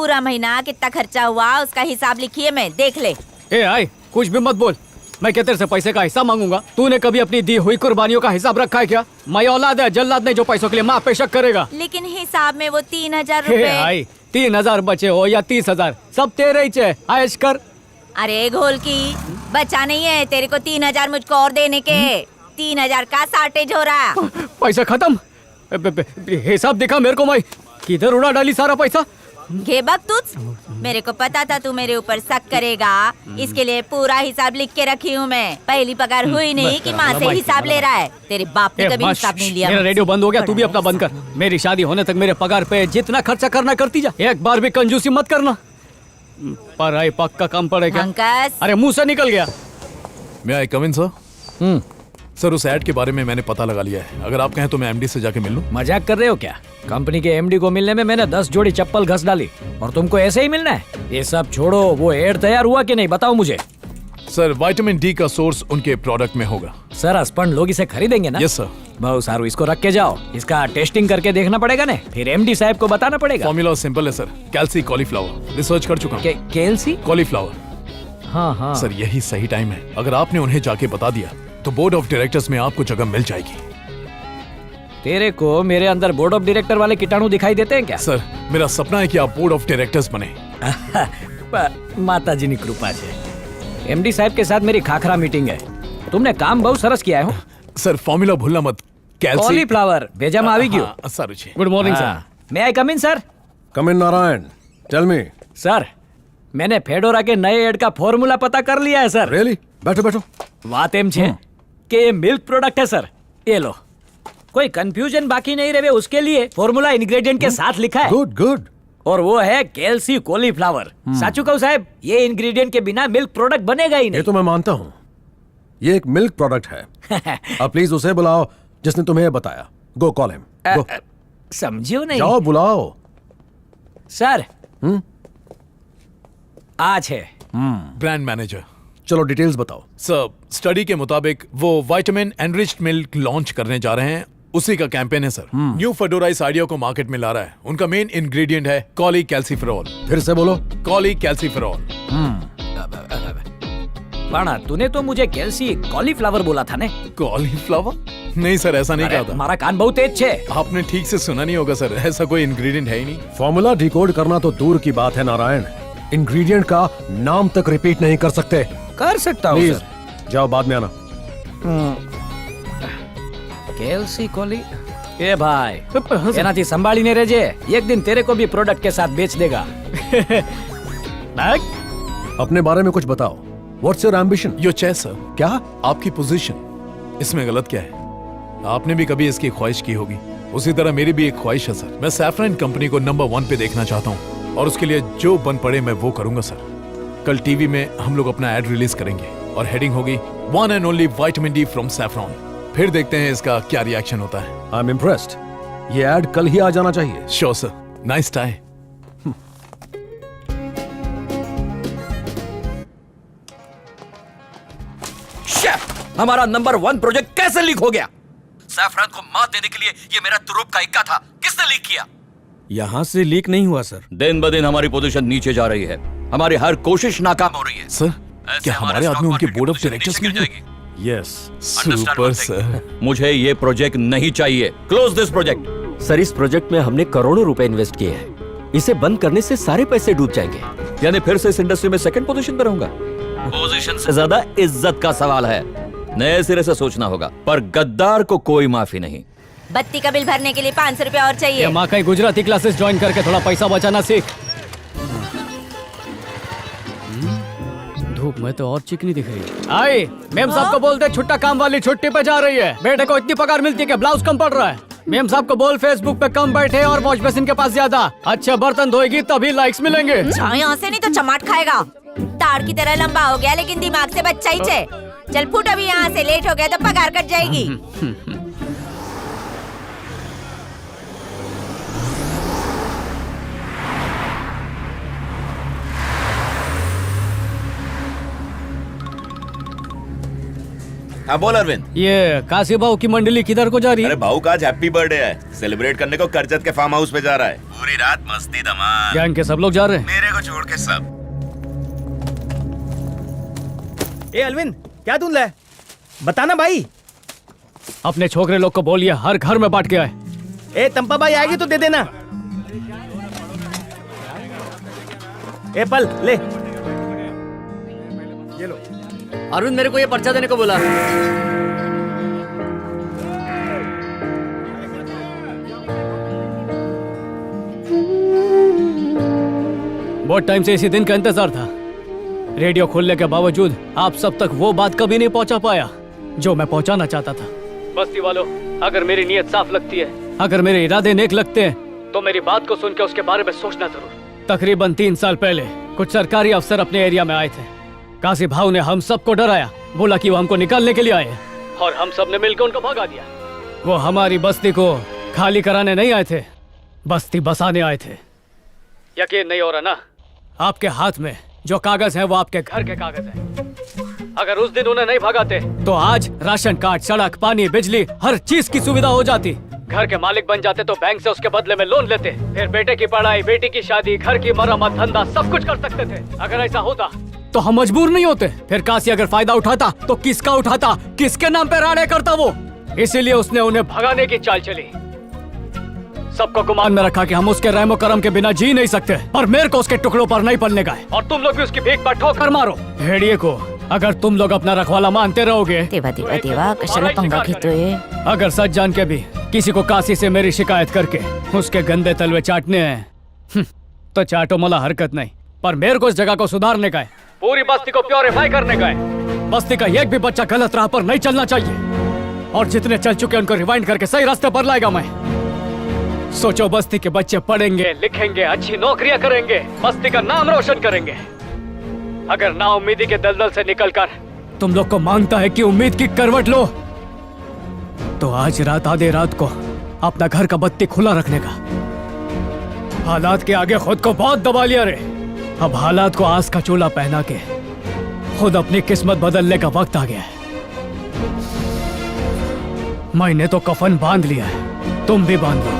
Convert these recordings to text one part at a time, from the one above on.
पूरा महीना कितना खर्चा हुआ उसका हिसाब लिखिए, मैं देख ले। ए आई, कुछ भी मत बोल। मैं क्या तेरे से पैसे का हिसाब मांगूंगा? तूने कभी अपनी दी हुई कुर्बानियों का हिसाब रखा है क्या? मैं औलाद है, जल्लाद नहीं जो पैसों के लिए माँ पे शक करेगा। लेकिन हिसाब में वो 3000 रुपए। आई 3000 बचे हो या 30,000, सब तेरे ही चे। आयश कर। अरे घोल की, बचा नहीं है तेरे को 3000 मुझको और देने के। 3000 का शॉर्टेज हो रहा। पैसा खत्म। हिसाब दिखा मेरे को, मैं किधर उड़ा डाली सारा पैसा। घेबक तुझ, मेरे को पता था तू मेरे ऊपर शक करेगा, इसके लिए पूरा हिसाब लिख के रखी हूँ मैं। पहली पगार हुई नहीं कि माँ से हिसाब ले रहा है। तेरे बाप ने कभी हिसाब नहीं लिया। मेरा रेडियो बंद हो गया, तू भी अपना बंद कर। मेरी शादी होने तक मेरे पगार पे जितना खर्चा करना करती जा, एक बार भी कंजूसी मत करना। पर आई पक्का कम पड़ेगा। अरे मुंह से निकल गया। मैं आई कम इन सर? सर उस ऐड के बारे में मैंने पता लगा लिया है। अगर आप कहें तो मैं एमडी से जाके मिल लूं। मजाक कर रहे हो क्या? कंपनी के एमडी को मिलने में मैंने 10 जोड़ी चप्पल घस डाली और तुमको ऐसे ही मिलना है? ये सब छोड़ो, वो एड तैयार हुआ कि नहीं बताओ मुझे। सर विटामिन डी का सोर्स उनके प्रोडक्ट में होगा। सर अस्पन लोग इसे खरीदेंगे ना? Yes sir. बहुत सारू, इसको रख के जाओ। इसका टेस्टिंग करके देखना पड़ेगा ना, फिर एमडी साहब को बताना पड़ेगा। फॉर्मूला सिंपल है सर, कैल्सी कॉलीफ्लावर। रिसर्च कर चुका हूं। कैल्सी कॉलीफ्लावर। हाँ सर यही सही टाइम है। अगर आपने उन्हें जाके बता दिया तो बोर्ड ऑफ डायरेक्टर्स में आपको जगह मिल जाएगी। तेरे को मेरे अंदर बोर्ड ऑफ डायरेक्टर वाले कीटाणु दिखाई देते हैं क्या? सर मेरा सपना है कि आप बोर्ड ऑफ डायरेक्टर्स बने। माताजीनी कृपा છે। एमडी साहब के साथ मेरी खाखरा मीटिंग है। तुमने काम बहुत सरस किया है। सर फॉर्मूला भूलना मत। कैल्सी कॉलीफ्लावर भेजा में આવી ગયો। Sir good morning sir. May I come in sir? Come in Narayan, tell me. Sir मैंने फेडोरा के नए एड का फॉर्मूला पता कर लिया है सर। रियली? बैठो बैठो। बात एम छे कि ये मिल्क प्रोडक्ट है सर। ये लो, कोई कंफ्यूजन बाकी नहीं रहे उसके लिए फॉर्मूला इंग्रेडिएंट के साथ लिखा है। Good good. और वो है कैल्सी कॉलीफ्लावर। साचू कहूं साहब, ये इंग्रेडिएंट के बिना मिल्क प्रोडक्ट बनेगा ही नहीं। ये तो मैं मानता हूँ, ये एक मिल्क प्रोडक्ट है। अब प्लीज उसे बुलाओ जिसने तुम्हें ये बताया। गो कॉल हिम। गो। समझियो नहीं? जाओ बुलाओ। सर आज है ब्रांड मैनेजर। चलो डिटेल्स बताओ। सर स्टडी के मुताबिक वो विटामिन एनरिच्ड मिल्क लॉन्च करने जा रहे हैं, उसी का कैंपेन है सर। न्यू फेडोरा इस आइडिया को मार्केट में ला रहा है। उनका मेन इंग्रेडिएंट है कॉली कैल्सीफेरॉल। फिर से बोलो। कॉली कैल्सीफेरॉल। बाणा, तूने तो मुझे कैल्सी कॉलीफ्लावर बोला था ने? कॉलीफ्लावर? नहीं सर, ऐसा नहीं कहा था। हमारा कान बहुत तेज है। आपने ठीक से सुना नहीं होगा सर, ऐसा कोई इंग्रेडिएंट है ही नहीं। फॉर्मूला डिकोड करना तो दूर की बात है नारायण, इंग्रेडिएंट का नाम तक रिपीट नहीं कर सकते। कर सकता हूँ प्लीज जाओ, बाद में आना। कैल्सी कॉली। ए भाई, એનાથી સંભાળીને રહેજે, एक दिन तेरे को भी प्रोडक्ट के साथ बेच देगा। अपने बारे में कुछ बताओ। What's your ambition? Your chess sir. क्या? आपकी पोजीशन, इसमें गलत क्या है? आपने भी कभी इसकी ख्वाहिश की होगी, उसी तरह मेरी भी एक ख्वाहिश है सर। मैं सैफरन कंपनी को नंबर 1 पे देखना चाहता हूँ और उसके लिए जो बन पड़े मैं वो करूंगा सर। कल टीवी में हम लोग अपना एड रिलीज करेंगे और हेडिंग होगी one and only vitamin D from saffron. फिर देखते हैं इसका क्या रिएक्शन होता है। I am impressed. ये एड कल ही आ जाना चाहिए। Sure sir. Nice tie. हमारा नंबर 1 प्रोजेक्ट कैसे लीक हो गया? सैफरन को मात देने के लिए ये मेरा तुरुप का इक्का था। किसने लीक किया? यहाँ से लीक नहीं हुआ सर। दिन ब दिन हमारी पोजीशन नीचे जा रही है, हमारी हर कोशिश नाकाम हो रही है। सर क्या हमारे आदमी उनके बोर्ड ऑफ डायरेक्टर्स में हैं? यस। Super sir. मुझे ये प्रोजेक्ट नहीं चाहिए। Close this project. सर इस प्रोजेक्ट में हमने करोड़ों रुपए इन्वेस्ट किए हैं, इसे बंद करने से सारे पैसे डूब जाएंगे। यानी फिर से इस इंडस्ट्री में सेकंड पोजीशन पे रहूंगा? पोजीशन से ज्यादा इज्जत का सवाल है। नए सिरे से सोचना होगा, पर गद्दार को कोई माफी नहीं। बत्ती का बिल भरने के लिए 500 रुपया और चाहिए। माँ कहीं गुजराती क्लासेस ज्वाइन करके थोड़ा पैसा बचाना सीख। धूप में तो और चिकनी दिख रही है। आई मेम साहब को बोलते छुट्टा काम वाली छुट्टी पे जा रही है। बेटे को इतनी पगार मिलती है कि ब्लाउज कम पड़ रहा है। मेम साहब को बोल फेसबुक पे कम बैठे और वॉश बेसिन के पास ज्यादा। अच्छे बर्तन धोएगी तभी लाइक्स मिलेंगे। यहाँ से नहीं तो चमाट खाएगा। तार की तरह लंबा हो गया लेकिन दिमाग से बच्चा ही छे। चल फुट, अभी यहाँ से लेट हो गया तो पगार कट जाएगी। हाँ बोल अरविंद। ये काशी भाव की मंडली किधर को जा रही अरे है? भाऊ का आज हैप्पी बर्थडे है, सेलिब्रेट करने को करजत के फार्म हाउस पे जा रहा है। पूरी रात मस्ती धमाल। गैंग के सब लोग जा रहे हैं। मेरे को छोड़ के सब। ए अरविंद, क्या धुंध है? बताना भाई। अपने छोकरे लोग को बोलिए हर घर में बांट के आए। ए तंपा भाई आएगी तो दे देना। ए पल ले। ये लो। अरविंद मेरे को ये पर्चा देने को बोला। बहुत टाइम से इसी दिन का इंतजार था। रेडियो खोलने के बावजूद आप सब तक वो बात कभी नहीं पहुंचा पाया जो मैं पहुंचाना चाहता था। बस्ती वालों, अगर मेरी नीयत साफ लगती है, अगर मेरे इरादे नेक लगते हैं, तो मेरी बात को सुन के उसके बारे में सोचना जरूर। तकरीबन 3 साल पहले कुछ सरकारी अफसर अपने एरिया में आए थे। काशी भाव ने हम सबको डराया, बोला कि वो हमको निकालने के लिए आए हैं, और हम सब ने मिलकर उनको भगा दिया। वो हमारी बस्ती को खाली कराने नहीं आए थे, बस्ती बसाने आए थे। यकीन नहीं हो रहा ना? आपके हाथ में जो कागज है वो आपके घर के कागज है। अगर उस दिन उन्हें नहीं भगाते तो आज राशन कार्ड, सड़क, पानी, बिजली, हर चीज की सुविधा हो जाती। घर के मालिक बन जाते तो बैंक से उसके बदले में लोन लेते, फिर बेटे की पढ़ाई, बेटी की शादी, घर की मरम्मत, धंधा सब कुछ कर सकते थे। अगर ऐसा होता तो हम मजबूर नहीं होते। फिर काशी अगर फायदा उठाता तो किसका उठाता, किसके नाम पे राड़े करता वो? इसीलिए उसने उन्हें भगाने की चाल चली। सबको गुमान में रखा कि हम उसके रहमो करम के बिना जी नहीं सकते, पर मेरे को उसके टुकड़ों पर नहीं पलने का है। और तुम लोग भी उसकी भीख पर ठोकर मारो। भेड़िए को अगर तुम लोग अपना रखवाला मानते रहोगे, देवा देवा देवा कशाला पंगा घेतोय? अगर सच जान के भी किसी को काशी से मेरी शिकायत करके उसके गंदे तलवे चाटने हैं, तो चाटो, मला हरकत नहीं। पर मेरे को इस जगह को सुधारने का है, पूरी बस्ती को प्योरीफाई करने का है। बस्ती का एक भी बच्चा गलत राह पर नहीं चलना चाहिए, और जितने चल चुके उनको रिवाइंड करके सही रास्ते पर लाएगा मैं। सोचो, बस्ती के बच्चे पढ़ेंगे, लिखेंगे, अच्छी नौकरियां करेंगे, बस्ती का नाम रोशन करेंगे। अगर ना उम्मीदी के दलदल से निकलकर तुम लोग को मांगता है कि उम्मीद की करवट लो, तो आज रात आधे रात को अपना घर का बत्ती खुला रखने का। हालात के आगे खुद को बहुत दबा लिया रे। अब हालात को आस का चूल्हा पहना के खुद अपनी किस्मत बदलने का वक्त आ गया है। मैंने तो कफन बांध लिया है, तुम भी बांध लो।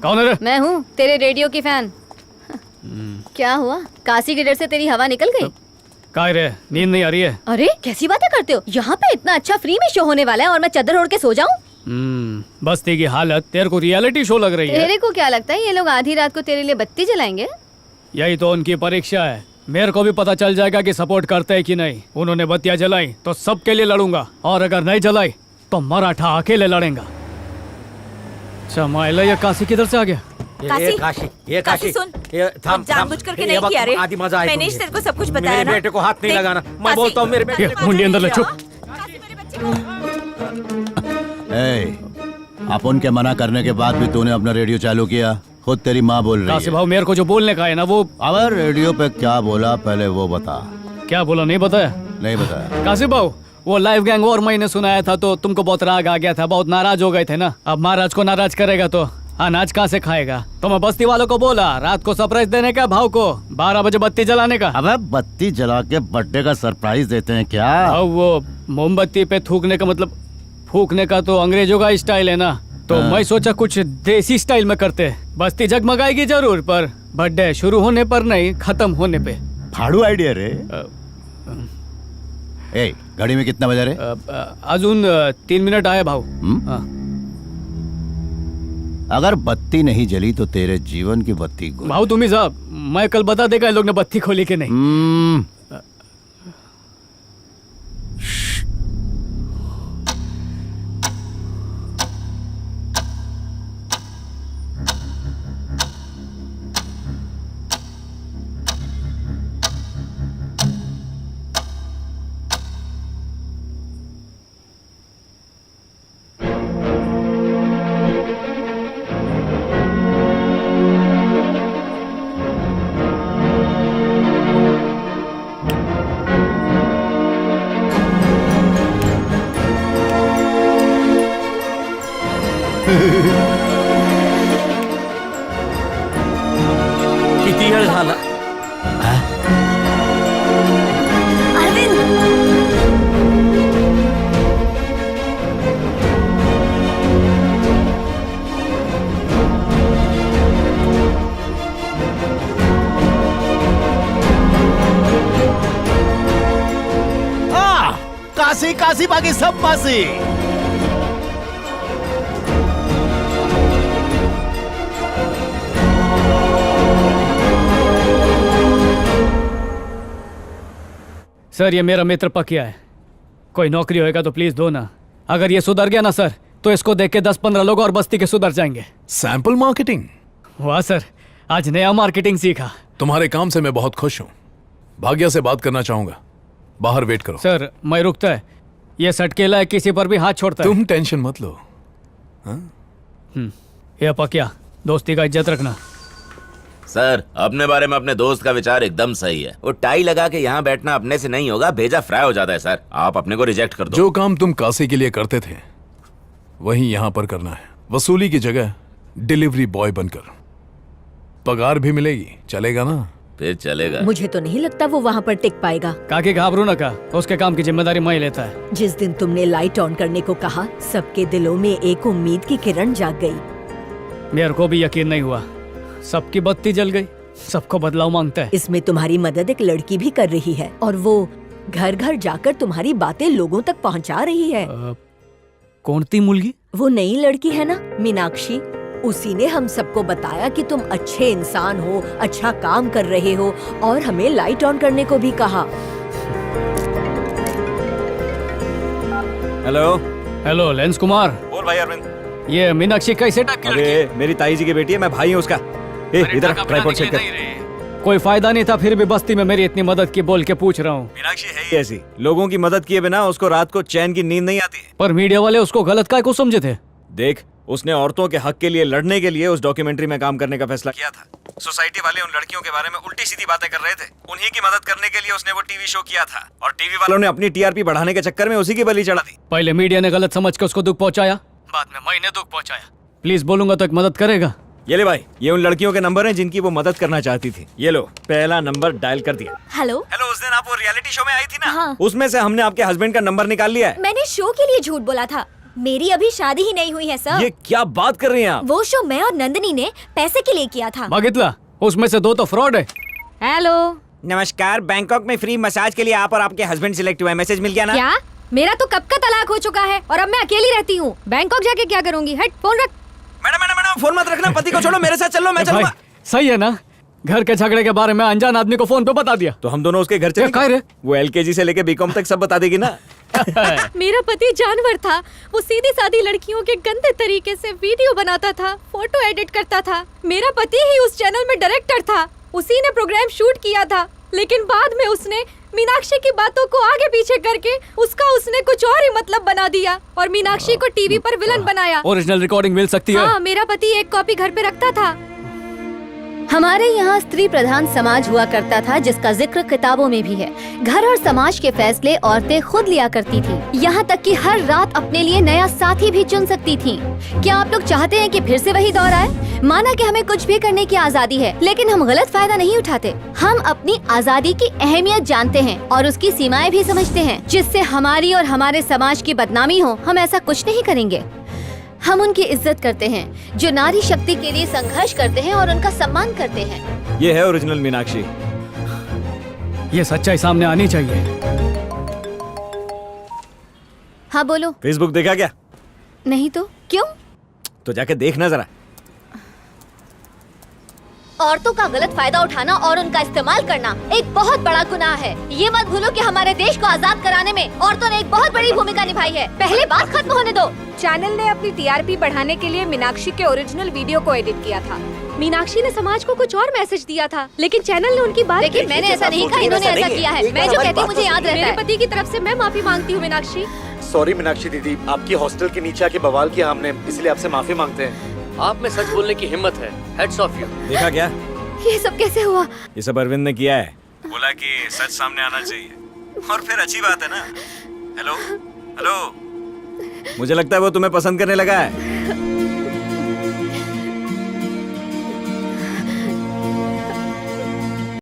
कौन है रे? मैं हूँ, तेरे रेडियो की फैन। क्या हुआ? काशी के डर से तेरी हवा निकल गई? काय रे, नींद नहीं आ रही है? अरे कैसी बातें करते हो? यहाँ पे इतना अच्छा फ्री में शो होने वाला है और मैं चादर ओढ़ के सो जाऊँ? बस्ती की हालत तेरे को रियलिटी शो लग रही है। तेरे को क्या लगता है ये लोग आधी रात को तेरे लिए बत्ती जलाएंगे? यही तो उनकी परीक्षा है। मेरे को भी पता चल जाएगा कि सपोर्ट करते हैं कि नहीं। उन्होंने बत्तियां जलाई तो सबके लिए लड़ूंगा, और अगर नहीं जलाई तो मराठा अकेले लड़ेगा। चमाइला, ये काशी किधर से आ गया? काशी सुन, जानबूझ करके नहीं किया रे। मैंने तेरे को सब कुछ बताया ना। बेटे को हाथ नहीं लगाना। मैं बोलता हूँ मेरे बेटे को। मुंडी अंदर ले, चुप। अपन के मना करने के बाद भी तूने अपना रेडियो चालू किया। खुद तेरी माँ बोल रही है। काशी भाव, मेरे को जो बोलने का है ना वो। अब रेडियो पे क्या बोला पहले वो बता। क्या बोला? नहीं बताया? नहीं बताया। काशी भाव, वो लाइव गैंग और मैंने सुनाया था तो तुमको बहुत राग आ गया था, बहुत नाराज हो गए थे ना। अब महाराज को नाराज करेगा तो अनाज कहाँ से खाएगा? तो मैं बस्ती वालों को बोला रात को सरप्राइज देने का, भाव को 12 बजे बत्ती जलाने का। अबे बत्ती जला के बर्थडे का सरप्राइज देते हैं क्या? अब वो मोमबत्ती पे थूकने का मतलब फूकने का तो अंग्रेजों का स्टाइल है ना, तो मैं सोचा कुछ देसी स्टाइल में करते। बस्ती जगमगाएगी जरूर, पर बर्थडे शुरू होने पर नहीं, खत्म होने पे। फाड़ू आइडिया रे। ए, घड़ी में कितना बजा रे? अजून 3 मिनट आए भाव। अगर बत्ती नहीं जली तो तेरे जीवन की बत्ती भाव तुम्ही साहब, मैं कल बता देगा इन लोग ने बत्ती खोली कि नहीं। किती वेळ झाला? काशी काशी बाकी सब पासी। सर ये मेरा मित्र पकिया है, कोई नौकरी होएगा तो प्लीज दो ना। अगर ये सुधर गया ना सर तो इसको देख के 10-15 लोग और बस्ती के सुधर जाएंगे। Sample marketing? वाह सर, आज नया मार्केटिंग सीखा। तुम्हारे काम से मैं बहुत खुश हूँ। भाग्या से बात करना चाहूंगा, बाहर वेट करो। सर मैं रुकता है, ये सटकेला है, किसी पर भी हाथ छोड़ता है। तुम टेंशन मत लो। ये पकिया, दोस्ती का इज्जत रखना। सर, अपने बारे में अपने दोस्त का विचार एकदम सही है। वो टाई लगा के यहाँ बैठना अपने से नहीं होगा, भेजा फ्राई हो जाता है। सर, आप अपने को रिजेक्ट कर दो। जो काम तुम काशी के लिए करते थे वही यहाँ पर करना है। वसूली की जगह डिलीवरी बॉय बनकर। पगार भी मिलेगी, चलेगा ना? फिर चलेगा। मुझे तो नहीं लगता वो वहाँ पर टिक पाएगा। काके घाबरू ना का, उसके काम की जिम्मेदारी मैं ही लेता है। जिस दिन तुमने लाइट ऑन करने को कहा, सबके दिलों में एक उम्मीद की किरण जाग गई। मेरे को भी यकीन नहीं हुआ, सबकी बत्ती जल गई। सबको बदलाव मांगता है। इसमें तुम्हारी मदद एक लड़की भी कर रही है और वो घर घर जाकर तुम्हारी बातें लोगों तक पहुंचा रही है। कौन थी मुलगी? वो नई लड़की है ना, मीनाक्षी। उसी ने हम सबको बताया कि तुम अच्छे इंसान हो, अच्छा काम कर रहे हो और हमें लाइट ऑन करने को भी कहा। Hello hello lens Kumar. बोल भाई अरविंद। ये मीनाक्षी कैसे टक अरे मेरी ताई जी की बेटी है, मैं भाई हूँ उसका। इधर ट्राइपॉड चेक कर। कोई फायदा नहीं था, फिर भी बस्ती में मेरी इतनी मदद की बोल के पूछ रहा हूँ। मीनाक्षी है ही ऐसी, लोगों की मदद किए बिना उसको रात को चैन की नींद नहीं आती। पर मीडिया वाले उसको गलत काय को समझे थे। देख, उसने औरतों के हक के लिए लड़ने के लिए उस डॉक्यूमेंट्री में काम करने का फैसला किया था। सोसाइटी वाले उन लड़कियों के बारे में उल्टी सीधी बातें कर रहे थे, उन्हीं की मदद करने के लिए उसने वो टीवी शो किया था और टीवी वालों ने अपनी टीआरपी बढ़ाने के चक्कर में उसी की बलि चढ़ा दी। पहले मीडिया ने गलत समझ के उसको दुख पहुंचाया, बाद में मैंने दुख पहुंचाया। प्लीज बोलूंगा तो एक मदद करेगा? ये ले भाई, ये उन लड़कियों के नंबर हैं जिनकी वो मदद करना चाहती थी। ये लो, पहला नंबर डायल कर दिया। हेलो हेलो, उस दिन आप वो रियलिटी शो में आई थी ना? हाँ। उसमें से हमने आपके हस्बैंड का नंबर निकाल लिया है। मैंने शो के लिए झूठ बोला था, मेरी अभी शादी ही नहीं हुई है सर। ये क्या बात कर रही हैं आप? वो शो मैं और नंदनी ने पैसे के लिए किया था। भागितला, उसमें से 2 तो फ्रॉड है। हेलो नमस्कार, बैंकॉक में फ्री मसाज के लिए आप और आपके हस्बैंड सिलेक्ट हुए, मैसेज मिल गया ना? क्या? मेरा तो कब का तलाक हो चुका है और अब मैं अकेली रहती हूँ। बैंकॉक जाके क्या करूँगी? हट, फोन रख। मैडम फोन मत रखना, पति को छोड़ो, मेरे साथ चलो, मैं चलूंगा। सही है ना, घर के झगड़े के बारे में अनजान आदमी को फोन पे बता दिया तो हम दोनों उसके घर चले। क्या रे? वो एलकेजी से लेके बीकॉम तक सब बता देगी ना। मेरा पति जानवर था। वो सीधी सादी लड़कियों के गंदे तरीके से वीडियो बनाता था, फोटो एडिट करता था। मेरा पति ही उस चैनल में डायरेक्टर था, उसी ने प्रोग्राम शूट किया था। लेकिन बाद में उसने मीनाक्षी की बातों को आगे पीछे करके उसने कुछ और ही मतलब बना दिया और मीनाक्षी को टीवी पर विलन बनाया। ओरिजिनल रिकॉर्डिंग मिल सकती है? हाँ, मेरा पति एक कॉपी घर पे रखता था। हमारे यहाँ स्त्री प्रधान समाज हुआ करता था, जिसका जिक्र किताबों में भी है। घर और समाज के फैसले औरतें खुद लिया करती थी, यहाँ तक कि हर रात अपने लिए नया साथी भी चुन सकती थी। क्या आप लोग चाहते हैं कि फिर से वही दौर आए? माना कि हमें कुछ भी करने की आजादी है, लेकिन हम गलत फायदा नहीं उठाते। हम अपनी आजादी की अहमियत जानते हैं और उसकी सीमाएं भी समझते हैं। जिससे हमारी और हमारे समाज की बदनामी हो, हम ऐसा कुछ नहीं करेंगे। हम उनकी इज्जत करते हैं जो नारी शक्ति के लिए संघर्ष करते हैं और उनका सम्मान करते हैं। ये है ओरिजिनल मीनाक्षी। ये सच्चाई सामने आनी चाहिए। हाँ बोलो। फेसबुक देखा क्या? नहीं तो क्यों? तो जाके देखना जरा। औरतों का गलत फायदा उठाना और उनका इस्तेमाल करना एक बहुत बड़ा गुनाह है। ये मत भूलो कि हमारे देश को आजाद कराने में औरतों ने एक बहुत बड़ी भूमिका निभाई है। पहले बात खत्म होने दो। चैनल ने अपनी टीआरपी बढ़ाने के लिए मीनाक्षी के ओरिजिनल वीडियो को एडिट किया था। मीनाक्षी ने समाज को कुछ और मैसेज दिया था, लेकिन चैनल ने उनकी बात। लेकिन मैंने ऐसा नहीं कहा, इन्होंने ऐसा किया है। मैं जो कहती हूँ मुझे याद रहता है। मेरे पति की तरफ से मैं माफी मांगती हूँ मीनाक्षी। सॉरी मीनाक्षी दीदी, आपकी हॉस्टल के नीचे आके बवाल किया हमने, इसलिए आपसे माफी मांगते हैं। आप में सच बोलने की हिम्मत है। Heads of you. देखा क्या? ये सब कैसे हुआ? ये सब अरविंद ने किया है। बोला कि सच सामने आना चाहिए और फिर अच्छी बात है ना। हेलो हेलो, मुझे लगता है वो तुम्हें पसंद करने लगा है।